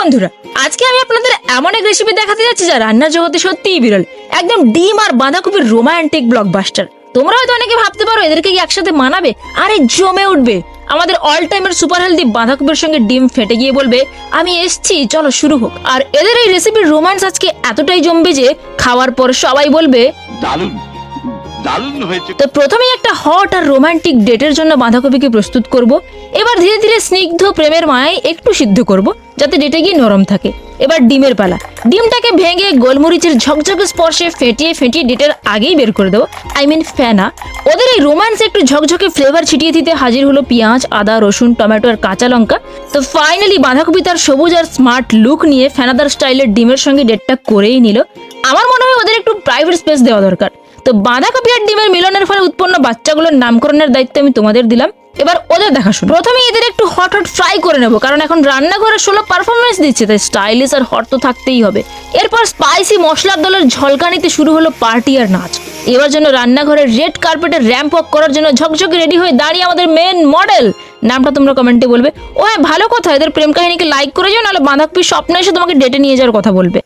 বন্ধুরা, আজকে আমি আপনাদের এমন এক রেসিপি দেখাতে যাচ্ছি যা রান্নার জগতে সত্যিই বিরল। একদম ডিম আর বাঁধাকপির রোমান্টিক ব্লকবাস্টার। তোমরা হয়তো অনেকে ভাবতে পারো এদেরকে কি একসাথে মানাবে? আরে জমে উঠবে। আমাদের অল টাইমের সুপার হেলদি বাঁধাকপির সঙ্গে ডিম ফেটে গিয়ে বলবে আমি এসছি, চলো শুরু হোক। আর এদের এই রেসিপির রোম্যান্স আজকে এতটাই জমবে যে খাওয়ার পর সবাই বলবে দারুণ দারুণ হয়েছে। তো প্রথমেই একটা হট আর রোমান্টিক ডেটের জন্য বাঁধাকপিকে প্রস্তুত করব। এবার ধীরে ধীরে স্নিগ্ধ প্রেমের মায়ায় একটু সিদ্ধ করব যাতে ডেটে গিয়ে নরম থাকে। এবার ডিমের পালা। ডিমটাকে ভেঙে গোলমরিচের ঝকঝকে স্পর্শে ফেটিয়ে ফেটিয়ে ডেটের আগেই বের করে দেবো, ফেনা। ওদের এই রোম্যান্সে একটু ঝকঝকে ফ্লেভার ছিটিয়ে দিতে হাজির হলো পেঁয়াজ, আদা, রসুন, টমেটো আর কাঁচা লঙ্কা। তো ফাইনালি বাঁধাকপি তার সবুজ আর স্মার্ট লুক নিয়ে ফেনাদার স্টাইলের ডিমের সঙ্গে ডেটটা করেই নিল। আমার মনে হয় ওদের একটু প্রাইভেট স্পেস দেওয়া দরকার। তো বাঁধাকপি আর ডিমের মিলনের ফলে উৎপন্ন বাচ্চাগুলোর নামকরণের দায়িত্ব আমি তোমাদের দিলাম। এবার ওদের দেখাশোনা। প্রথমে এদের একটু হট হট ফ্রাই করে নেবো, কারণ এখন রান্নাঘরে 16 পারফরমেন্স দিচ্ছে, তাই স্টাইলিশ আর হট তো থাকতেই হবে। এরপর স্পাইসি মশলার দলের ঝলকানিতে শুরু হলো পার্টি আর নাচ। এবার জন্য রান্নাঘরের রেড কার্পেটের র্যাম্প ওয়াক করার জন্য ঝকঝকে রেডি হয়ে দাঁড়িয়ে আমাদের মেন মডেল। নামটা তোমরা কমেন্টে বলবে। ও হ্যাঁ, ভালো কথা, এদের প্রেম কাহিনীকে লাইক করে যাও, নাহলে বাঁধাকপির স্বপ্ন এসে তোমাকে ডেটে নিয়ে যাওয়ার কথা বলবে।